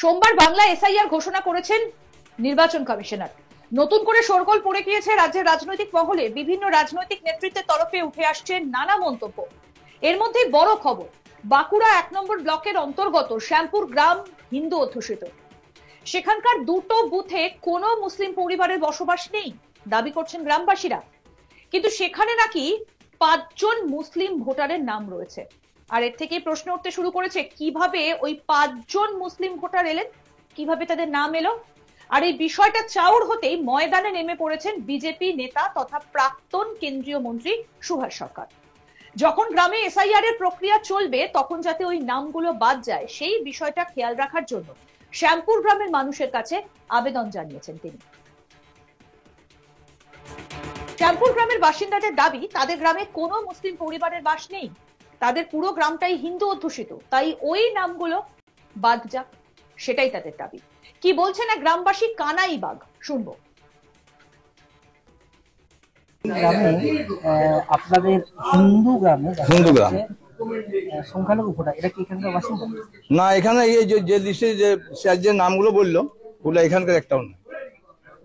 সোমবার বাংলা এসআইআর ঘোষণা করেছেন নির্বাচন কমিশনার। নতুন করে শোরগোল পড়ে গিয়েছে রাজ্যের রাজনৈতিক মহলে। বিভিন্ন রাজনৈতিক নেতৃত্বের তরফে উঠে আসছে নানা মন্তব্য। এর মধ্যে বড় খবর, বাঁকুড়া 1 নম্বর ব্লকের অন্তর্গত শ্যামপুর গ্রাম হিন্দু অধ্যুষিত। সেখানকার দুটো বুথে কোনো মুসলিম পরিবারের বসবাস নেই দাবি করছেন গ্রামবাসীরা, কিন্তু সেখানে নাকি 5 জন মুসলিম ভোটারের নাম রয়েছে। আর এর থেকে প্রশ্ন উঠতে শুরু করেছে, কিভাবে ওই 5 জন মুসলিম ভোটার এলেন, কিভাবে তাদের নাম এলো। আর এই বিষয়টা চাউর হতেই ময়দানে নেমে পড়েছেন বিজেপি নেতা তথা প্রাক্তন কেন্দ্রীয় মন্ত্রী সুভাষ সরকার। যখন গ্রামে এসআইআর এর প্রক্রিয়া চলবে তখন যাতে ওই নামগুলো বাদ যায় সেই বিষয়টা খেয়াল রাখার জন্য শ্যামপুর গ্রামের মানুষের কাছে আবেদন জানিয়েছেন তিনি। শ্যামপুর গ্রামের বাসিন্দাদের দাবি, তাদের গ্রামে কোনো মুসলিম পরিবারের বাস নেই, তাদের পুরো গ্রামটাই হিন্দু অধ্যুষিত, তাই ওই নামগুলো বাদ যাক, সেটাই তাদের দাবি। কি বলছেন না গ্রামবাসী কানাই বাগ, শুনবো। আপনাদের হিন্দু গ্রাম সংখ্যালঘু ভোটার, এটা কি এখানকার বাসিন্দা? না, এখানে এই যে লিস্টে যে নামগুলো বললো ওগুলো এখানকার একটাও না।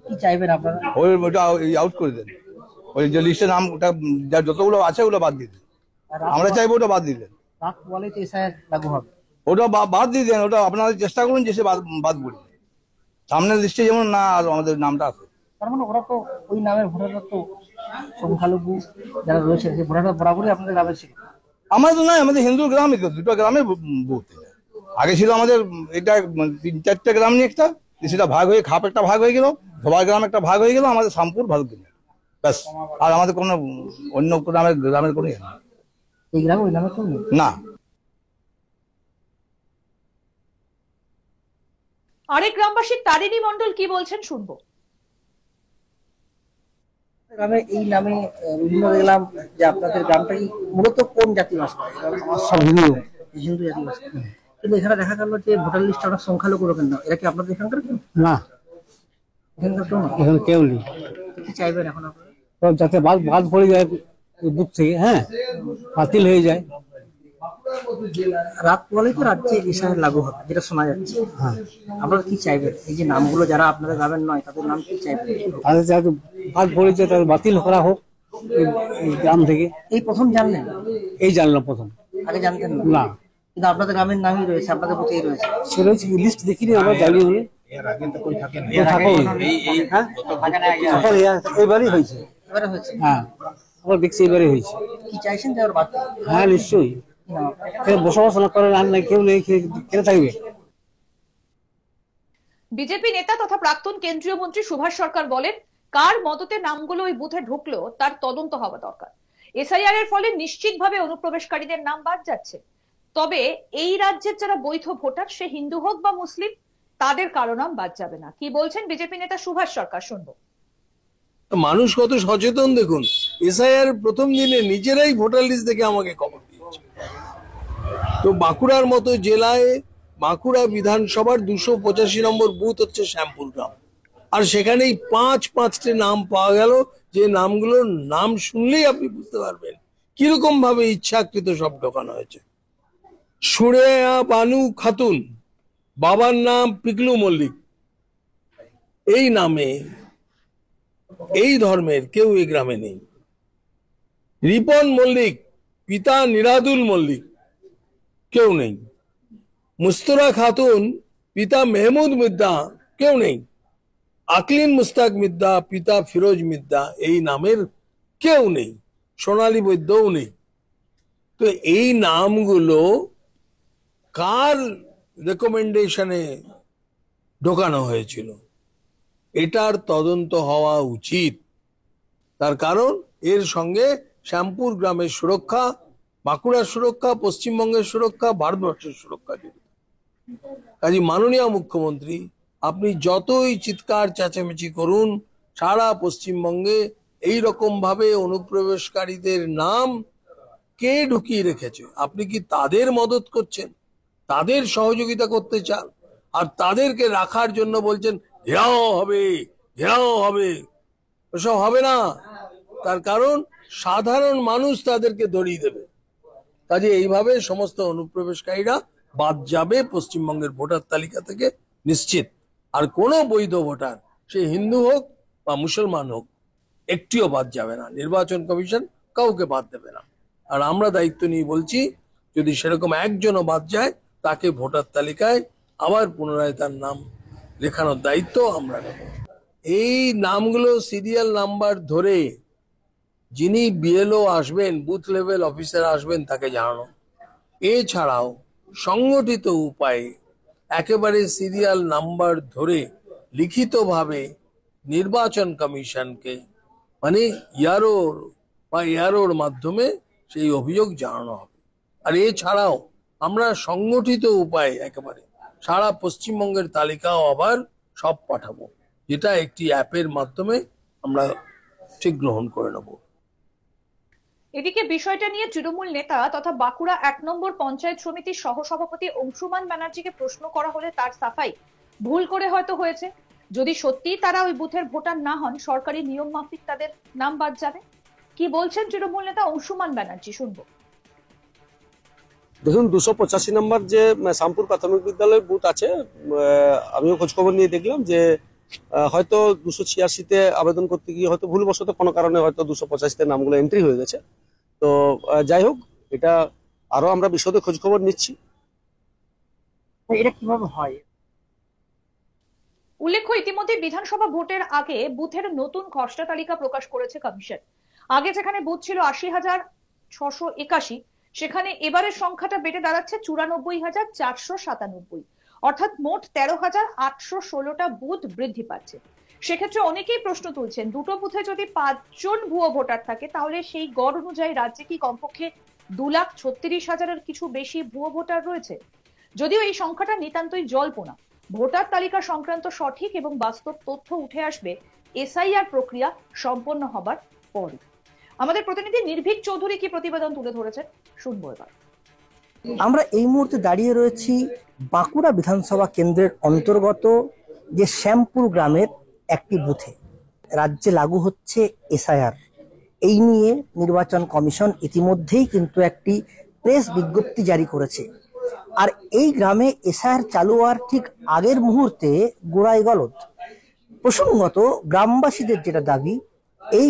কি চাইবেন আপনারা? ওটা আউট করে দেন, ওই যে লিস্টের নাম ওটা যতগুলো আছে ওগুলো বাদ দিয়ে দেন। আমরা চাইবো ওটা বাদ দিয়ে দেন। রাত বলে তো এসআইআর লাগু হবে, ওটা বাদ দিয়ে দেন। ওটা আপনারা চেষ্টা করুন যে সে বাদ পড়ে সামনের লিস্টে যেমন না আর আমাদের নামটা আছে। তার মানে ওরা তো ওই নামের ভোটাররা তো সংখ্যালঘু যারা রয়েছে সেই ভোটাররা বরাবরই আপনাদের গ্রামে ছিল। আমাদের তো নয়, আমাদের হিন্দু গ্রামই তো, দুটো গ্রামে বুথ। আগে ছিল আমাদের এটা 3-4টে গ্রাম নিয়ে একটা, সেটা ভাগ হয়ে খাপ একটা ভাগ হয়ে গেল, ধোবার গ্রাম একটা ভাগ হয়ে গেল, আমাদের শ্যামপুর ভাগ গেল ব্যাস। আর আমাদের কোনো অন্য গ্রামের কোনো ইয়ে নেই। এই গ্রামে ওই নামে কেউ নেই না। আরেক গ্রামবাসী তারিণী মণ্ডল কি বলছেন শুনবো। গ্রামে এই নামে বিভিন্ন দেখলাম যে আপনাদের গ্রামটাই মূলত কোন জাতি বাস করে? সব হিন্দু জাতি বাস করে, কিন্তু এখানে দেখা গেল যে ভোটার লিস্টে অনেক সংখ্যালঘু লোকের নাম। এরা কি আপনাদের এখানকার কেউ? না, এখানকার কেউ না। এখানে কেউ নেই। কি চাইবেন এখন আপনারা? যাতে বাদ পড়ে যায় বুথ থেকে, হ্যাঁ, বাতিল হয়ে যায়। রাত বলেই তো রাজ্যে এসআইআর লাগু হবে যেটা শোনা যাচ্ছে। আপনারা কি চাইবেন? এই যে নামগুলো যারা আপনাদের গ্রামের নয় তাদের নাম কি চাইবেন? তাদের যাতে বাদ পড়ে যায় তাদের বাতিল করা হোক এই গ্রাম থেকে। এই প্রথম জানলেন? এই জানলাম প্রথম, আগে জানতেন না। কিন্তু আপনাদের গ্রামের নামই রয়েছে, আপনাদের বুথেই রয়েছে। সেটা লিস্ট দেখিনি আমরা, জানি বলে এবারই হয়েছে। এবারে হয়েছে? হ্যাঁ, আমরা দেখছি এবারে হয়েছে। কি চাইছেন যে ওর বাদ? হ্যাঁ, নিশ্চয়ই। বসবাস না করে রান্না কেউ নেই, খেলে থাকবে। বিজেপি নেতা তথা প্রাক্তন কেন্দ্রীয় মন্ত্রী সুভাষ সরকার বলেন, কার মদতে নামগুলো ওই বুথে ঢুকলো তার তদন্ত হওয়া দরকার। এসআইআর এর ফলে নিশ্চিতভাবে অনুপ্রবেশকারীদের নাম বাদ যাচ্ছে, তবে এই রাজ্যের যারা বৈধ ভোটার, সে হিন্দু হোক বা মুসলিম, তাদের কারো নাম বাদ যাবে না। কি বলছেন বিজেপি নেতা সুভাষ সরকার, শুনবো। মানুষ কত সচেতন দেখুন। এসআইআর প্রথম দিনে নিজেরাই ভোটার লিস্ট দেখে আমাকে খবর দিয়েছে। তো বাঁকুড়ার মতো জেলায় বাঁকুড়া বিধানসভার 285 নম্বর বুথ হচ্ছে শ্যামপুর গ্রাম, আর সেখানেই 5-5টে নাম পাওয়া গেল, যে নামগুলোর নাম শুনলেই আপনি বুঝতে পারবেন কিরকম ভাবে ইচ্ছাকৃত সব ঢোকানো হয়েছে। সুরেয়া বানু খাতুন, বাবার নাম পিকলু মল্লিক, এই নামে এই ধর্মের কেউ এই গ্রামে নেই। রিপন মল্লিক, পিতা নিরাদুল মল্লিক, কেউ নেই। মুস্তরা খাতুন, পিতা মেহমুদ মিদ্দা, কেউ নেই। আকলিন মুস্তাক মিদ্দা, পিতা ফিরোজ মিদ্দা, এই নামের কেউ নেই। সোনালী বৈদ্যও নেই। তো এই নামগুলো কার রেকমেন্ডেশনে ঢোকানো হয়েছিল এটার তদন্ত হওয়া উচিত। তার কারণ এর সঙ্গে শ্যামপুর গ্রামের সুরক্ষা, বাঁকুড়ার সুরক্ষা, পশ্চিমবঙ্গের সুরক্ষা, ভারতবর্ষের সুরক্ষা জড়িত। কাজী মাননীয় মুখ্যমন্ত্রী, আপনি যতই চিৎকার চেঁচামেচি করুন, সারা পশ্চিমবঙ্গে এই রকম ভাবে অনুপ্রবেশকারীদের নাম কে ঢুকিয়ে রেখেছে? আপনি কি তাদের মদত করছেন, তাদের সহযোগিতা করতে চান, আর তাদেরকে রাখার জন্য বলছেন ঘেরাও হবে, ঘেরাও হবে? ওসব হবে না। তার কারণ সাধারণ মানুষ তাদেরকে ধরিয়ে দেবে। কাজে এইভাবে সমস্ত অনুপ্রবেশকারীরা বাদ যাবে পশ্চিমবঙ্গের ভোটার তালিকা থেকে, নিশ্চিত। আর কোনো বৈধ ভোটার, সে হিন্দু হোক বা মুসলমান হোক, একটিও বাদ যাবে না। নির্বাচন কমিশন কাউকে বাদ দেবে না। আর আমরা দায়িত্ব নিয়ে বলছি, যদি সেরকম একজনও বাদ যায়, তাকে ভোটার তালিকায় আবার পুনরায় তার নাম লেখানোর দায়িত্ব আমরা নেব। এই নামগুলো সিরিয়াল নাম্বার ধরে যিনি বিএলও আসবেন, বুথ লেভেল অফিসার আসবেন, তাকে জানানো। এছাড়াও সংগঠিত উপায়ে একেবারে সিরিয়াল নাম্বার ধরে লিখিতভাবে নির্বাচন কমিশনকে, মানে ইয়ারোর মাধ্যমে সেই অভিযোগ জানানো হবে। আর এছাড়াও আমরা সংগঠিত উপায়ে একেবারে সারা পশ্চিমবঙ্গের তালিকাও আবার সব পাঠাবো, যেটা একটি অ্যাপের মাধ্যমে আমরা ঠিক গ্রহণ করে নেব। এদিকে বিষয়টা নিয়ে তৃণমূল নেতা তথা বাঁকুড়া 1 নম্বর পঞ্চায়েত সমিতির সহসভাপতি অংশুমান ব্যানার্জিকে প্রশ্ন করা হলে তার সাফাই, ভুল করে হয়তো হয়েছে। যদি সত্যি তারা ওই বুথের ভোটার না হন, সরকারি নিয়ম মাফিক তাদের নাম বাদ যাবে। কি বলছেন তৃণমূল নেতা অংশুমান ব্যানার্জি, শুনবো। দেখুন, 285 নম্বর যে শ্যামপুর প্রাথমিক বিদ্যালয় বুথ আছে, আমিও খোঁজখবর নিয়ে দেখলাম যে হয়তো 286-তে আবেদন করতে গিয়ে হয়তো ভুলবশত কোনো কারণে হয়তো 285-তে নামগুলো এন্ট্রি হয়ে গেছে। তো যাই হোক, এটা আরো আমরা বিশদে খোঁজখবর নিচ্ছি। এটা কিভাবে হয়? উল্লেখ্য, ইতিমধ্যে বিধানসভা ভোটের আগে বুথের নতুন খসড়া তালিকা প্রকাশ করেছে কমিশন। আগে যেখানে বুথ ছিল 80,681, সেখানে এবারের সংখ্যাটা বেড়ে দাঁড়াচ্ছে 94,497, অর্থাৎ মোট 13,816টা বুথ বৃদ্ধি পাচ্ছে। সেক্ষেত্রে অনেকেই প্রশ্ন তুলছেন, দুটো বুথে যদি 5 জন ভুয়ো ভোটার থাকে, তাহলে সেই গড় অনুযায়ী রাজ্যে কি কমপক্ষে 2,36,000-এর কিছু বেশি ভুয়ো ভোটার রয়েছে? যদিও এই সংখ্যাটা নিতান্তই জল্পনা। ভোটার তালিকা সংক্রান্ত সঠিক এবং বাস্তব তথ্য উঠে আসবে এসআইআর প্রক্রিয়া সম্পন্ন হবার পরই। আমাদের প্রতিনিধি নির্ভীক চৌধুরী কি প্রতিবেদন তুলে ধরেছেন, শুনবো এবার। আমরা এই মুহূর্তে দাঁড়িয়ে রয়েছি বাঁকুড়া বিধানসভা কেন্দ্রের অন্তর্গত যে শ্যামপুর গ্রামের একটি বুথে। রাজ্যে লাগু হচ্ছে এসআইআর। এই নিয়ে নির্বাচন কমিশন ইতিমধ্যেই কিন্তু একটি প্রেস বিজ্ঞপ্তি জারি করেছে। আর এই গ্রামে এসআইআর চালু হওয়ার ঠিক আগের মুহূর্তে গোড়ায় গলদ। প্রসঙ্গত, গ্রামবাসীদের যেটা দাবি, এই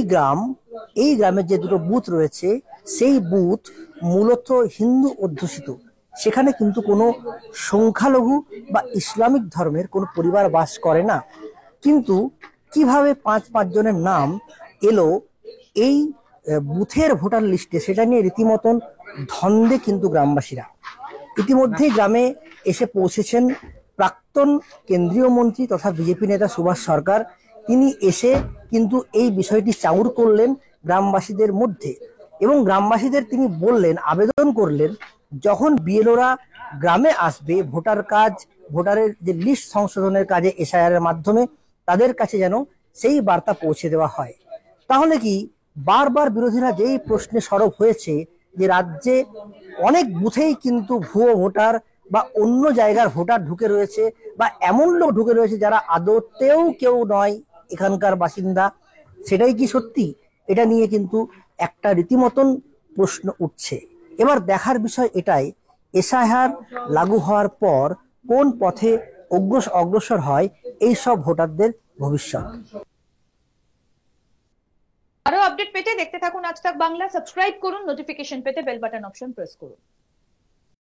গ্রামের যে দুটো বুথ রয়েছে, সেই বুথ মূলত হিন্দু অধ্যুষিত। সেখানে কিন্তু কোনো সংখ্যালঘু বা ইসলামিক ধর্মের কোনো পরিবার বাস করে না। কিন্তু কিভাবে 5 জনের নাম এলো এই বুথের ভোটার লিস্টে, সেটা নিয়ে রীতিমতন ধন্দে কিন্তু গ্রামবাসীরা। ইতিমধ্যেই গ্রামে এসে পৌঁছেছেন প্রাক্তন কেন্দ্রীয় মন্ত্রী তথা বিজেপি নেতা সুভাষ সরকার। তিনি এসে কিন্তু এই বিষয়টি চাউর করলেন গ্রামবাসীদের মধ্যে, এবং গ্রামবাসীদের তিনি বললেন, আবেদন করলেন, যখন বিএলওরা গ্রামে আসবে ভোটারের যে লিস্ট সংশোধনের কাজে এসআইআর এর মাধ্যমে, তাদের কাছে যেন সেই বার্তা পৌঁছে দেওয়া হয়। তাহলে কি বারবার বিরোধীরা যেই প্রশ্নে সরব হয়েছে যে রাজ্যে অনেক বুথেই কিন্তু ভুয়ো ভোটার বা অন্য জায়গার ভোটার ঢুকে রয়েছে, বা এমন লোক ঢুকে রয়েছে যারা আদতেও কেউ নয় এখানকার বাসিন্দা, সেটাই কি সত্যি? এটা নিয়ে কিন্তু একটা রীতিমতন প্রশ্ন উঠছে। এবার দেখার বিষয় এটাই, এসআইআর লাগু হওয়ার পর কোন পথে অগ্রসর হয় এই সব ভোটারদের ভবিষ্যৎ। আরো আপডেট পেতে দেখতে থাকুন আজ তাক বাংলা। সাবস্ক্রাইব করুন, নোটিফিকেশন পেতে বেল বাটন অপশন প্রেস করুন।